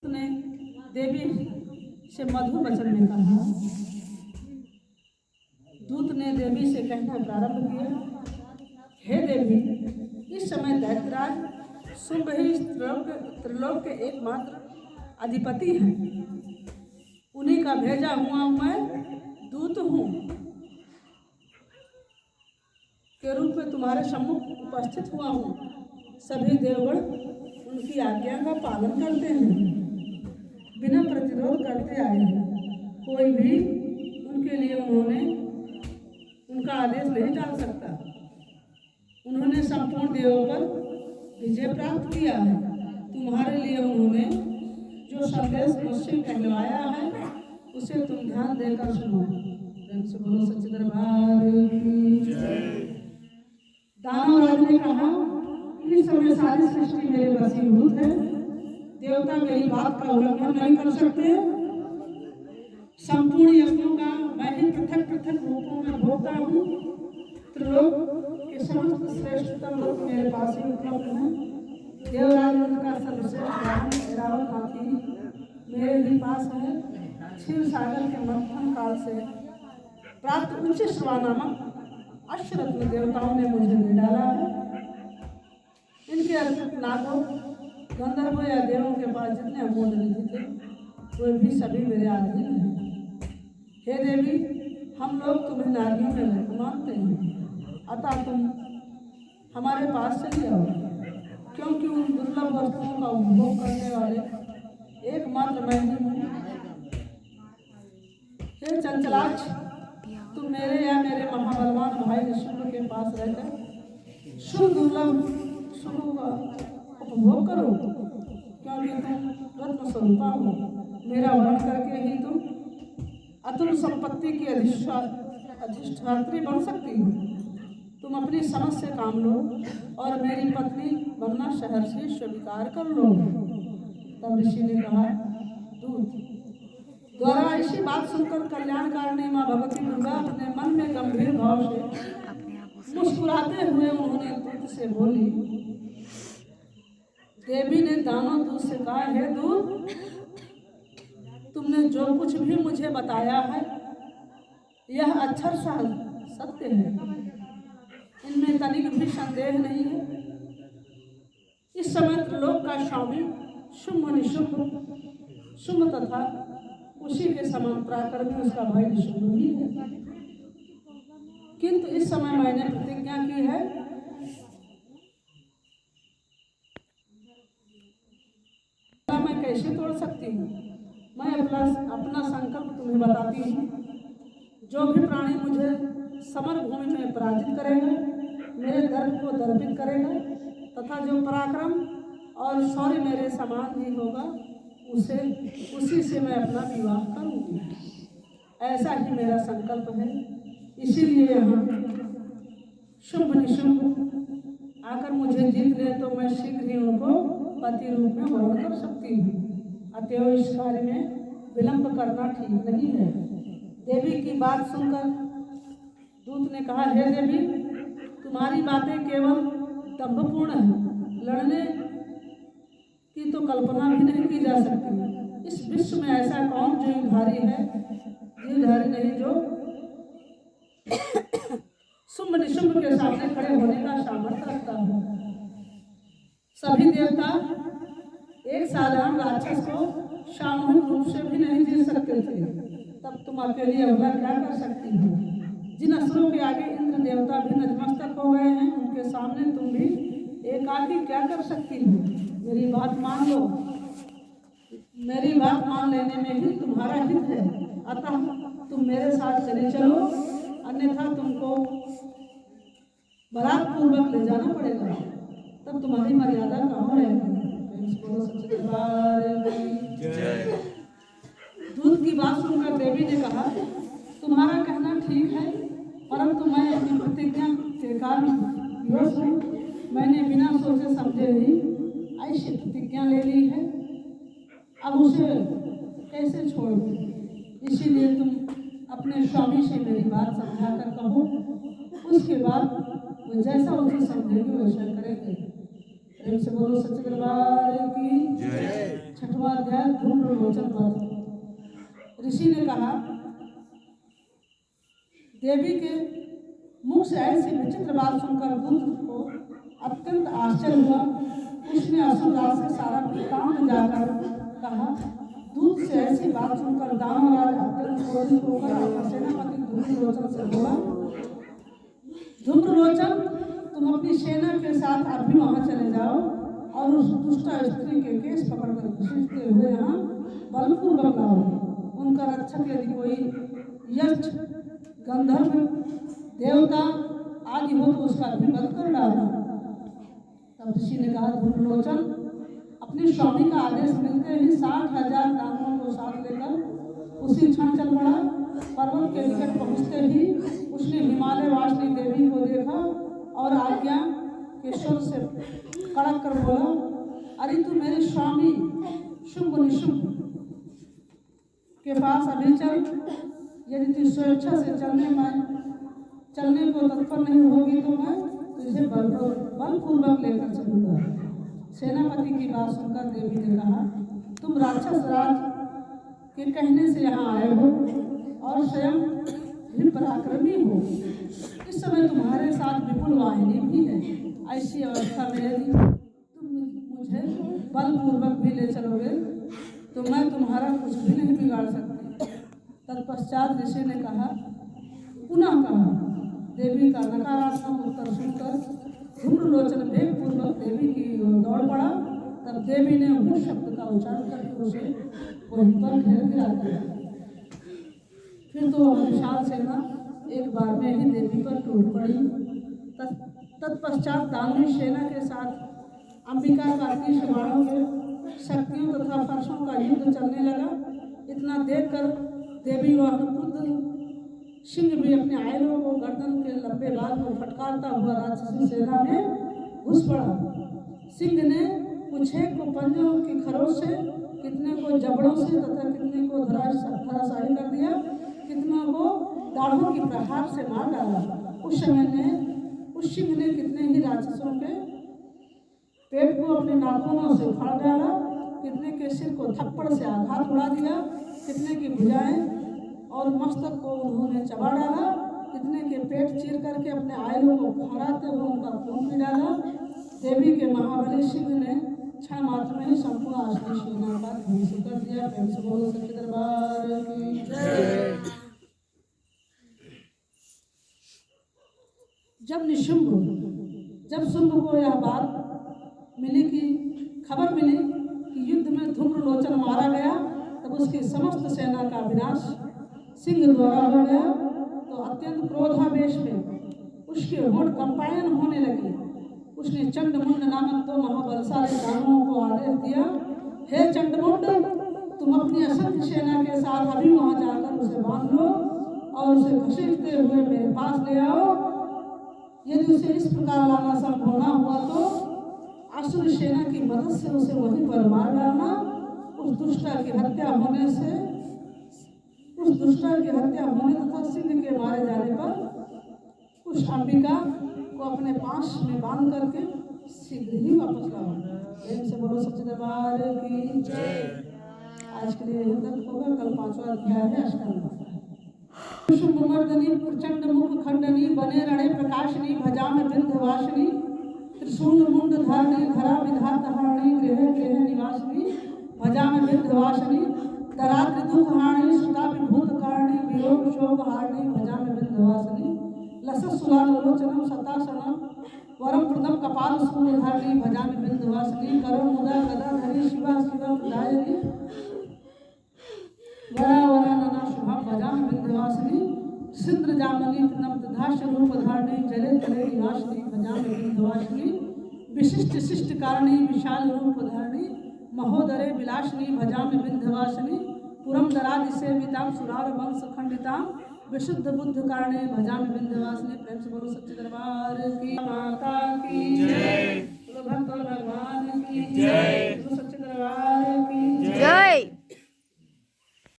ने देवी से मधुर वचन में कहा। दूत ने देवी से कहना प्रारंभ किया, हे देवी, इस समय दैत्यराज शुंभ ही त्रिलोक के एकमात्र अधिपति हैं। उन्हीं का भेजा हुआ मैं दूत हूँ के रूप में तुम्हारे सम्मुख उपस्थित हुआ हूँ। सभी देवगण उनकी आज्ञा का पालन करते हैं, बिना प्रतिरोध करते आए हैं। कोई भी उनके लिए उनका आदेश नहीं टाल सकता। उन्होंने संपूर्ण देवों पर विजय प्राप्त किया है। तुम्हारे लिए उन्होंने जो संदेश मुझसे कहलवाया है उसे तुम ध्यान देकर सुनो। बोलो सच्चे दरबार की जय। दानवराज ने कहा, इस समय सारी सृष्टि मेरे वशीभूत है। देवता मेरी बात का उल्लंघन नहीं कर सकते। संपूर्ण यज्ञों का मैं ही पृथक पृथक रूपों में भोगता हूँ। त्रिलोक के समस्त श्रेष्ठतम लोग मेरे पास ही उपलब्ध हैं। देवराज का सर्वश्रेष्ठ वाहन ऐरावत हाथी मेरे ही पास है। क्षीर सागर के मंथन काल से प्राप्त उच्च श्रवा नामक अश्वरत्न देवताओं ने मुझे निडाला है। इनके अतिरिक्त नागों, गंधर्वों या देवों के पास जितने अमूल्य निधि थे वे भी सभी मेरे अधीन हैं। हे देवी, हम लोग तुम्हें नारियों में मानते हैं, अतः तुम हमारे पास चली आओ, क्योंकि उन दुर्लभ वस्तुओं का उपभोग करने वाले एकमात्र मैं ही हूँ। हे चंचलाक्ष, तुम मेरे या मेरे महाबलवान भाई निशुम्भ के पास रहकर शुभ दुर्लभ सुख का उपभोग करो, क्योंकि तुम रत्न स्वरूपा हो। मेरा वर्ण करके ही तुम अतुल संपत्ति की अधिष्ठात्री बन सकती हो। तुम अपनी समझ से काम लो और मेरी पत्नी बनना सहर्षि स्वीकार कर लो। तब ऋषि ने कहा, दूत द्वारा ऐसी बात सुनकर कल्याणकारिणी माँ भगवती दुर्गा अपने मन में गंभीर भाव से मुस्कुराते हुए उन्होंने दूत से बोली। देवी ने दानव दूत से कहा, हे दूत, तुमने जो कुछ भी मुझे बताया है यह अक्षरशः सत्य है। इनमें तनिक भी संदेह नहीं है। इस समय त्रिलोक का स्वामी शुंभ निशुंभ, शुंभ तथा उसी के समान पराक्रमी उसका भाई निशुंभ ही है। किंतु इस समय मैंने प्रतिज्ञा की है, मैं कैसे तोड़ सकती हूँ। मैं अपना संकल्प तुम्हें बताती हूँ। जो भी प्राणी मुझे समर भूमि में पराजित करेगा, मेरे दर्प को दर्पित करेगा तथा जो पराक्रम और शौर्य मेरे समान ही होगा, उसी से मैं अपना विवाह करूँगी। ऐसा ही मेरा संकल्प है। इसीलिए यहाँ शुंभ निशुंभ आकर मुझे जीत ले तो मैं शीघ्र ही उनको पति रूप में वर्ण कर सकती हूँ। अतएव इस कार्य में विलंब करना ठीक नहीं है। देवी की बात सुनकर दूत ने कहा, हे देवी, तुम्हारी बातें केवल दंभपूर्ण है। लड़ने की तो कल्पना भी नहीं की जा सकती। इस विश्व में ऐसा कौन जो युद्धधारी है, युद्धधारी नहीं जो शुंभ निशुंभ के सामने खड़े होने का सामर्थ्य रखता हो। सभी देवता एक साधारण राक्षस को सामूहिक रूप से भी नहीं जीत सकते थे, तब तुम अकेली अवला क्या कर सकती हो। जिन असुरों के आगे इंद्र देवता भी नतमस्तक हो गए हैं, उनके सामने तुम भी एकाकी क्या कर सकती हो। मेरी बात मान लो। मेरी बात मान लेने में ही तुम्हारा हित है, अतः तुम मेरे साथ चले चलो, अन्यथा तुमको बलात्पूर्वक ले जाना पड़ेगा। तब तुम्हारी मर्यादा कहाँ रहेगी। दूत की बात सुनकर देवी ने कहा, तुम्हारा कहना ठीक है, परंतु मैं अपनी प्रतिज्ञा के कारण मैंने बिना सोचे समझे ही ऐसी प्रतिज्ञा ले ली है। अब उसे कैसे छोड़ दूं। इसीलिए तुम अपने स्वामी से मेरी बात समझा कर कहो, उसके बाद वो जैसा उसे समझेगी वैसा करेंगे। प्रेम से बोलो सच्चे दरबार की जय। छठवां अध्याय धूम्रलोचन वध। ऋषि ने कहा, देवी के मुख से ऐसी विचित्र बात सुनकर दूत को अत्यंत आश्चर्य हुआ। उसने असुरराज से सारा वृत्तांत जाकर कहा। दूत से ऐसी बात सुनकर दानवराज अत्यंत क्रोधित होकर अपने सेनापति धूम्रलोचन से बोला, धूम्रलोचन, तुम अपनी सेना के साथ अभी वहां चले जाओ और उस दुष्टा स्त्री के केस पकड़कर घसीटते हुए यहाँ बलपूर्वक लाओ। उनका रक्षक यदि कोई यक्ष, गंधर्व, देवता आदि हो तो उसका भी वध कर डालना। तब ऋषि ने कहा, धूम्रलोचन, अपने स्वामी का आदेश मिलते ही 60,000 दानवों को साथ लेकर उसी क्षण चल पड़ा। पर्वत के निकट पहुँचते ही उसने हिमालय वासिनी देवी को देखा और आज्ञा के स्वर से कड़क कर बोला, अरे तू मेरे स्वामी शुंभ निशुंभ के पास अभी चल। यदि तू स्वेच्छा से चलने को तत्पर नहीं होगी तो मैं तुझे बलपूर्वक लेकर चलूंगा। सेनापति की बात सुनकर देवी ने कहा, तुम राक्षस राज के कहने से यहाँ आए हो और स्वयं भी पराक्रमी हो। इस समय तुम्हारे साथ विपुल वाहिनी भी है। ऐसी अवस्था में यदि तुम मुझे बलपूर्वक भी ले चलोगे तो मैं तुम्हारा कुछ भी नहीं बिगाड़ सकती। तत्पश्चात ऋषि ने कहा, पुनः कहा। देवी का नकारात्मक उत्तर सुनकर धूम्रलोचन वेगपूर्वक देवी की ओर दौड़ पड़ा। तब देवी ने उस शब्द का उच्चारण करके उसे वहीं पर घेर गिरा दिया। फिर तो विशाल सेना एक बार में ही देवी पर टूट पड़ी। तत्पश्चात दानवी सेना के साथ अंबिका का 30 बाणों के शक्तियों तथा फर्शों का युद्ध चलने लगा। इतना देखकर देवी व क्रुद्ध सिंह भी अपने आयरों को गर्दन के लंबे बाल को फटकारता हुआ राक्षसी सेना में घुस पड़ा। सिंह ने कुछ को पंजों की खरोच से, कितने को जबड़ों से तथा कितने को धराशायी कर दिया, कितनों को दाढ़ों की प्रहार से मार डाला। उस सिंह ने कितने ही राक्षसों के पेट को अपने नाखूनों से उखाड़ डाला, कितने के सिर को थप्पड़ से आघात उड़ा दिया, कितने की भुजाएं और मस्तक को उन्होंने चबा डाला, कितने के पेट चीर करके अपने आयलों को फहराते हुए उनका खून पी डाला। देवी के महाबली सिंह ने क्षण मात्र में ही संपूर्ण आश्रम सेना का ध्वंस कर दिया। प्रेम से बोलो सच्चे दरबार की जय। जब शुंभ को यह बात मिली कि खबर मिली कि युद्ध में धूम्रलोचन मारा गया, तब उसकी समस्त सेना का विनाश सिंह द्वारा हो गया। तो अत्यंत क्रोधावेश में उसके होठ कंपायन होने लगे। उसने चंडमुंड नामक 2 महाबलशाली दानवों को आदेश दिया, हे चंडमुंड, तुम अपनी असंख्य सेना के साथ अभी वहां जाकर उसे बांध लो और उसे घसीटते हुए मेरे पास ले आओ। यदि उसे इस प्रकार लाना संभव न हुआ तो असुर सेना की मदद से उसे वहीं पर मार डालना। उस दुष्टा की हत्या होने तथा सिंह के मारे जाने पर उस अंबिका को अपने पास में बांध करके शीघ्र ही वापस लाओ। प्रेम से बोलो सच्चे दरबार की जय। आज के लिए यहीं तक होगा। कल 5वां अध्याय है अष्टांग। शुंभमर्दनी प्रचंड मुख खंडनी बने रणे प्रकाशनी भजाम विंध्यवासिनी त्रिशूल मुंड धारणी धरा विधात हारणी गृह गृह निवासिनी भजाम विंध्यवासिनी दराद्रि दुख हारणी सुता विभूत कारणी वियोग शोक हारणी भजाम विंध्यवासिनी लसत सुलाल लोचनम सतासनम वरम प्रदम कपाल सूर्य धारणी भजाम विंध्यवासिनी करुण मुदा गदा धरी शिवा शिवा प्रदायिनी वरा वरा नना शुभा भजाम विंध्यवासिनी सिंद्र जामनी प्रदम तथाश रूप धारणी जले जले निवासिनी भजाम विंध्यवासिनी विशिष्ट शिष्ट कारणी विशाल रूप धारणी महोदरे विलासिनी भजाम विंध्यवासिनी पुरम दरादि सेविताम सुरार वंश खंडिताम विशुद्ध बुद्ध कारणे भजाम विंध्यवासिनी। प्रेम से बोलो सच्चे दरबार की माता की जय। भक्त भगवान की जय।